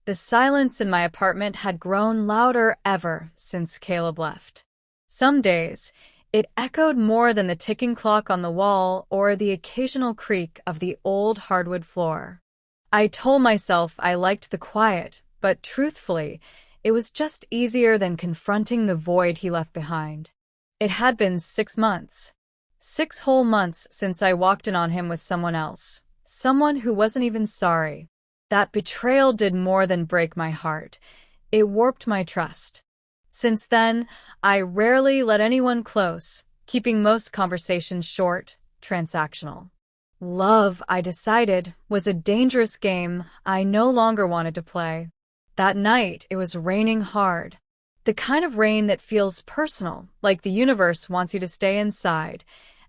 The silence in my apartment had grown louder ever since Caleb left. Some days, it echoed more than the ticking clock on the wall or the occasional creak of the old hardwood floor. I told myself I liked the quiet, but truthfully, it was just easier than confronting the void he left behind. It had been 6 months. 6 whole months since I walked in on him with someone else. Someone who wasn't even sorry. That betrayal did more than break my heart. It warped my trust. Since then, I rarely let anyone close, keeping most conversations short, transactional. Love, I decided, was a dangerous game I no longer wanted to play. That night, it was raining hard. The kind of rain that feels personal, like the universe wants you to stay inside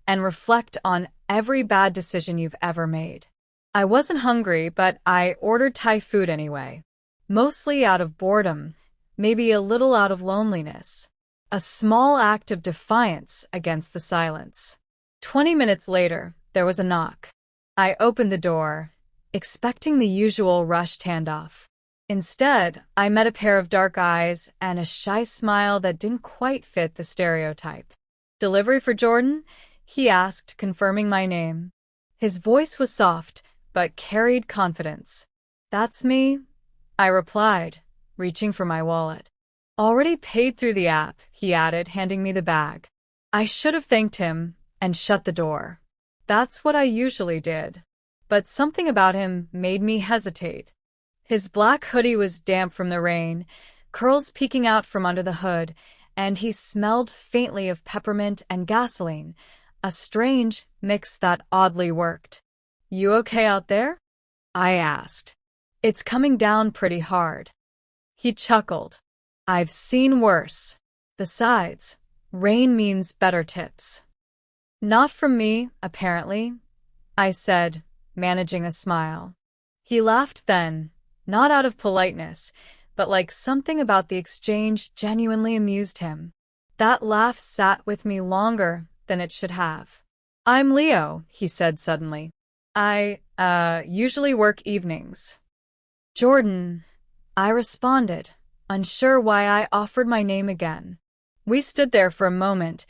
and reflect on every bad decision you've ever made. I wasn't hungry, but I ordered Thai food anyway. Mostly out of boredom, maybe a little out of loneliness. A small act of defiance against the silence. 20 minutes later, there was a knock. I opened the door, expecting the usual rushed handoff. Instead, I met a pair of dark eyes and a shy smile that didn't quite fit the stereotype. "Delivery for Jordan?" he asked, confirming my name. His voice was soft, but carried confidence. "That's me," I replied, reaching for my wallet. "Already paid through the app," he added, handing me the bag. I should have thanked him and shut the door. That's what I usually did. But something about him made me hesitate. His black hoodie was damp from the rain, curls peeking out from under the hood, and he smelled faintly of peppermint and gasoline, a strange mix that oddly worked. "You okay out there?" I asked. "It's coming down pretty hard." He chuckled. "I've seen worse. Besides, rain means better tips." "Not from me, apparently," I said, managing a smile. He laughed then, not out of politeness, but like something about the exchange genuinely amused him. That laugh sat with me longer than it should have. "I'm Leo," he said suddenly. I usually work evenings." "Jordan," I responded, unsure why I offered my name again. We stood there for a moment,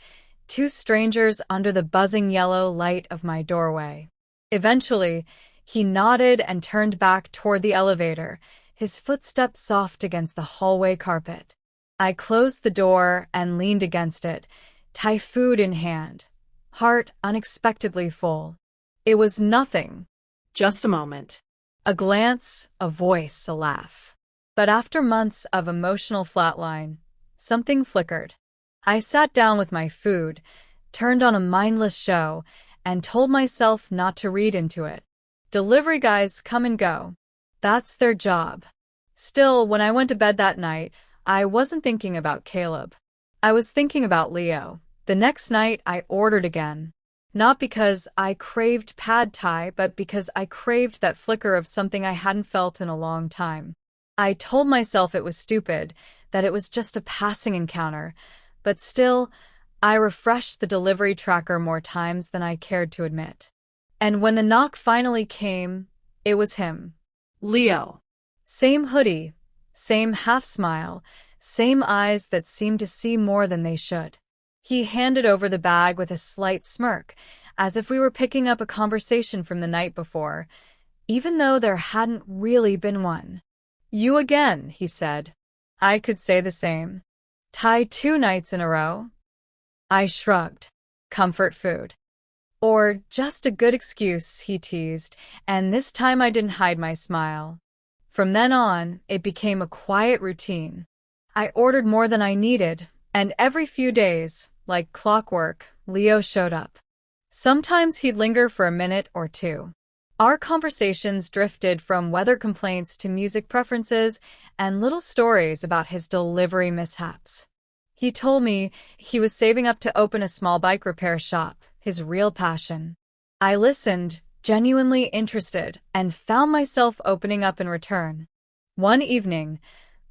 two strangers under the buzzing yellow light of my doorway. Eventually, he nodded and turned back toward the elevator, his footsteps soft against the hallway carpet. I closed the door and leaned against it, Thai food in hand, heart unexpectedly full. It was nothing. Just a moment. A glance, a voice, a laugh. But after months of emotional flatline, something flickered. I sat down with my food, turned on a mindless show, and told myself not to read into it. Delivery guys come and go. That's their job. Still, when I went to bed that night, I wasn't thinking about Caleb. I was thinking about Leo. The next night, I ordered again. Not because I craved pad thai, but because I craved that flicker of something I hadn't felt in a long time. I told myself it was stupid, that it was just a passing encounter, but still, I refreshed the delivery tracker more times than I cared to admit. And when the knock finally came, it was him. Leo. Same hoodie, same half-smile, same eyes that seemed to see more than they should. He handed over the bag with a slight smirk, as if we were picking up a conversation from the night before, even though there hadn't really been one. "You again," he said. I could say the same. "Thai 2 nights in a row?" I shrugged. "Comfort food." "Or just a good excuse," he teased, and this time I didn't hide my smile. From then on, it became a quiet routine. I ordered more than I needed, and every few days, like clockwork, Leo showed up. Sometimes he'd linger for a minute or two. Our conversations drifted from weather complaints to music preferences and little stories about his delivery mishaps. He told me he was saving up to open a small bike repair shop, his real passion. I listened, genuinely interested, and found myself opening up in return. One evening,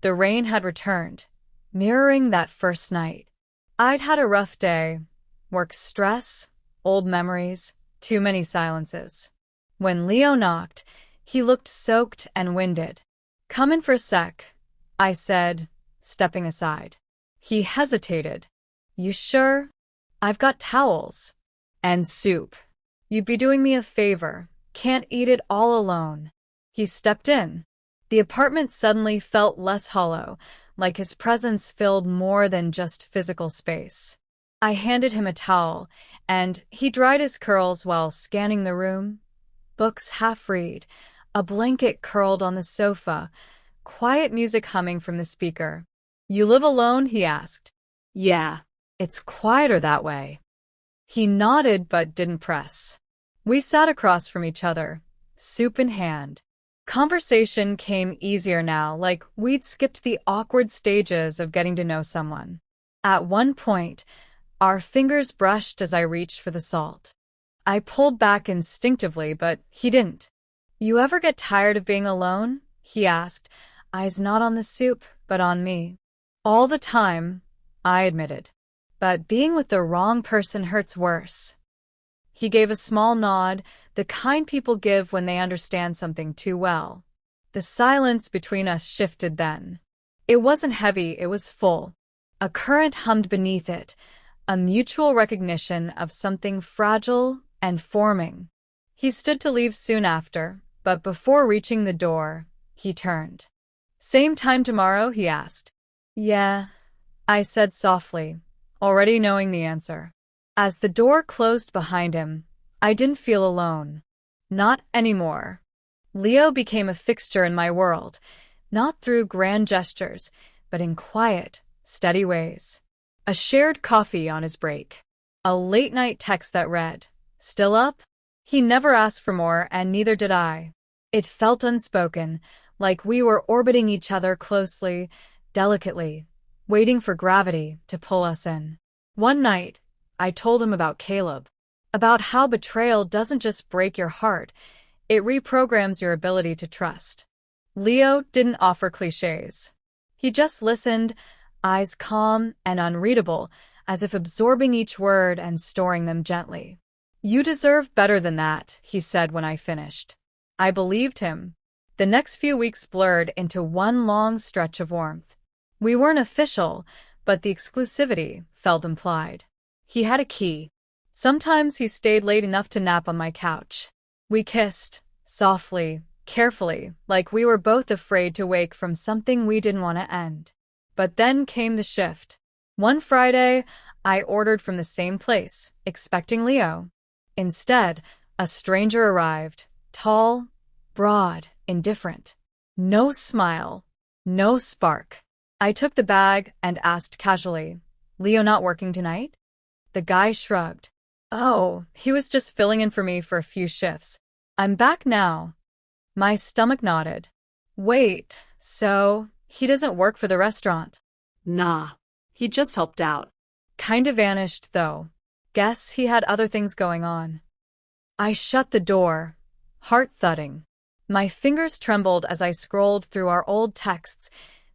the rain had returned, mirroring that first night. I'd had a rough day, work stress, old memories, too many silences. When Leo knocked, he looked soaked and winded. Come in for a sec, I said, stepping aside. He hesitated. You sure? I've got towels. And soup. You'd be doing me a favor. Can't eat it all alone. He stepped in. The apartment suddenly felt less hollow, like his presence filled more than just physical space. I handed him a towel, and he dried his curls while scanning the room. Books half-read, a blanket curled on the sofa, quiet music humming from the speaker. You live alone? He asked. Yeah, it's quieter that way. He nodded but didn't press. We sat across from each other, soup in hand. Conversation came easier now, like we'd skipped the awkward stages of getting to know someone. At one point, our fingers brushed as I reached for the salt. I pulled back instinctively, but he didn't. You ever get tired of being alone? He asked, eyes not on the soup, but on me. All the time, I admitted. But being with the wrong person hurts worse. He gave a small nod, the kind people give when they understand something too well. The silence between us shifted then. It wasn't heavy, it was full. A current hummed beneath it, a mutual recognition of something fragile and forming. He stood to leave soon after, but before reaching the door, he turned. Same time tomorrow? He asked. Yeah, I said softly, already knowing the answer. As the door closed behind him, I didn't feel alone. Not anymore. Leo became a fixture in my world, not through grand gestures, but in quiet, steady ways. A shared coffee on his break. A late-night text that read, "Still up?" He never asked for more, and neither did I. It felt unspoken, like we were orbiting each other closely, delicately, waiting for gravity to pull us in. One night, I told him about Caleb, about how betrayal doesn't just break your heart, it reprograms your ability to trust. Leo didn't offer cliches. He just listened, eyes calm and unreadable, as if absorbing each word and storing them gently. You deserve better than that, he said when I finished. I believed him. The next few weeks blurred into one long stretch of warmth. We weren't official, but the exclusivity felt implied. He had a key. Sometimes he stayed late enough to nap on my couch. We kissed, softly, carefully, like we were both afraid to wake from something we didn't want to end. But then came the shift. One Friday, I ordered from the same place, expecting Leo. Instead, a stranger arrived, tall, broad, indifferent. No smile, no spark. I took the bag and asked casually, "Leo not working tonight?" The guy shrugged. "Oh, he was just filling in for me for a few shifts. I'm back now." My stomach nodded. "Wait, so he doesn't work for the restaurant?" Nah, he just helped out. Kinda vanished, though. Guess he had other things going on. I shut the door, heart thudding. My fingers trembled as I scrolled through our old texts,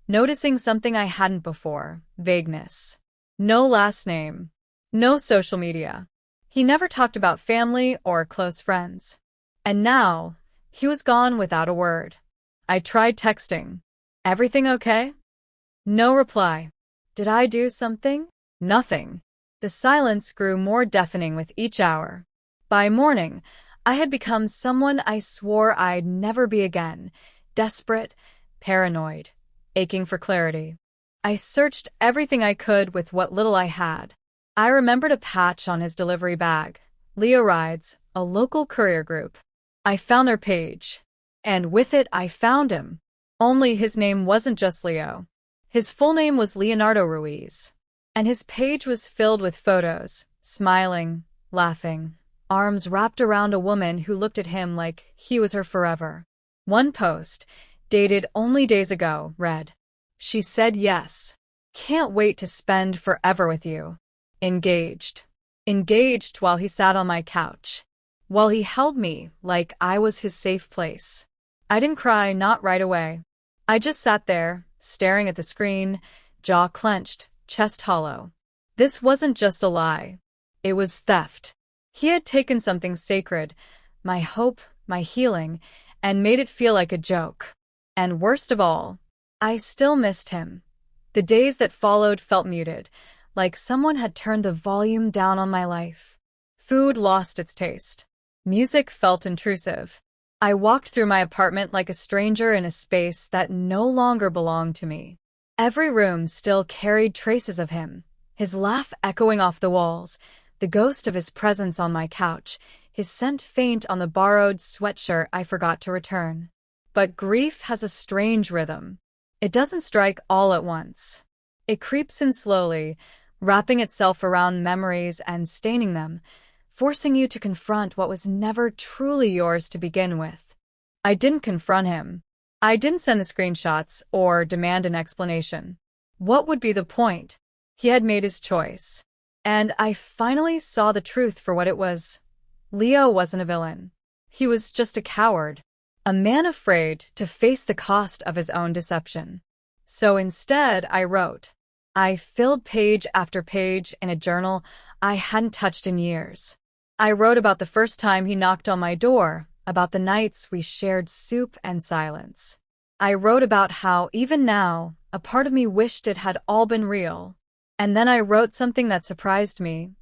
noticing something I hadn't before, vagueness. No last name. No social media. He never talked about family or close friends. And now, he was gone without a word. I tried texting. "Everything okay?" No reply. Did I do something? Nothing. The silence grew more deafening with each hour. By morning, I had become someone I swore I'd never be again, desperate, paranoid, aching for clarity. I searched everything I could with what little I had. I remembered a patch on his delivery bag. Leo Rides, a local courier group. I found their page. And with it, I found him. Only his name wasn't just Leo. His full name was Leonardo Ruiz. And his page was filled with photos, smiling, laughing, arms wrapped around a woman who looked at him like he was her forever. One post, dated only days ago, read, "She said yes. Can't wait to spend forever with you. Engaged." Engaged while he sat on my couch. While he held me like I was his safe place. I didn't cry, not right away. I just sat there, staring at the screen, jaw clenched, chest hollow. This wasn't just a lie. It was theft. He had taken something sacred, my hope, my healing, and made it feel like a joke. And worst of all, I still missed him. The days that followed felt muted, like someone had turned the volume down on my life. Food lost its taste. Music felt intrusive. I walked through my apartment like a stranger in a space that no longer belonged to me. Every room still carried traces of him, his laugh echoing off the walls, the ghost of his presence on my couch, his scent faint on the borrowed sweatshirt I forgot to return. But grief has a strange rhythm. It doesn't strike all at once. It creeps in slowly, wrapping itself around memories and staining them, forcing you to confront what was never truly yours to begin with. I didn't confront him. I didn't send the screenshots or demand an explanation. What would be the point? He had made his choice. And I finally saw the truth for what it was. Leo wasn't a villain. He was just a coward. A man afraid to face the cost of his own deception. So instead, I wrote. I filled page after page in a journal I hadn't touched in years. I wrote about the first time he knocked on my door, about the nights we shared soup and silence. I wrote about how, even now, a part of me wished it had all been real. And then I wrote something that surprised me.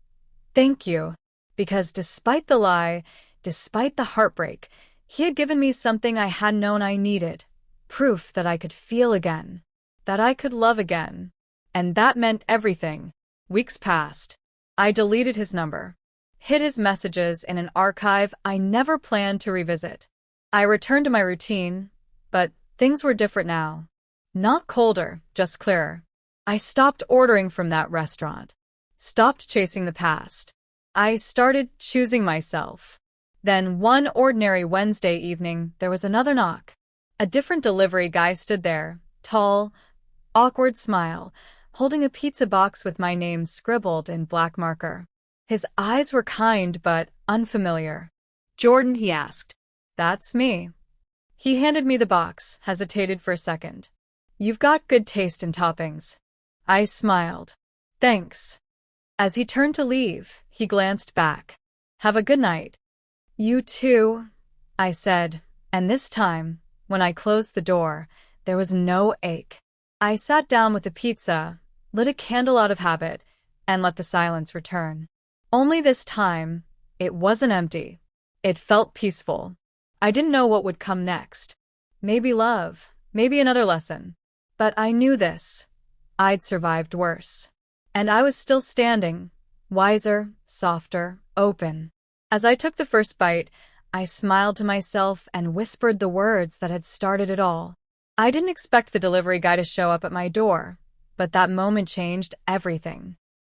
Thank you. Because despite the lie, despite the heartbreak, he had given me something I hadn't known I needed. Proof that I could feel again. That I could love again. And that meant everything. Weeks passed. I deleted his number. Hid his messages in an archive I never planned to revisit. I returned to my routine, but things were different now. Not colder, just clearer. I stopped ordering from that restaurant. Stopped chasing the past. I started choosing myself. Then one ordinary Wednesday evening, there was another knock. A different delivery guy stood there, tall, awkward smile, holding a pizza box with my name scribbled in black marker. His eyes were kind but unfamiliar. Jordan, he asked. That's me. He handed me the box, hesitated for a second. You've got good taste in toppings. I smiled. Thanks. As he turned to leave, he glanced back. Have a good night. You too, I said, and this time, when I closed the door, there was no ache. I sat down with the pizza, lit a candle out of habit, and let the silence return. Only this time, it wasn't empty. It felt peaceful. I didn't know what would come next. Maybe love, maybe another lesson. But I knew this. I'd survived worse. And I was still standing, wiser, softer, open. As I took the first bite, I smiled to myself and whispered the words that had started it all. I didn't expect the delivery guy to show up at my door, but that moment changed everything.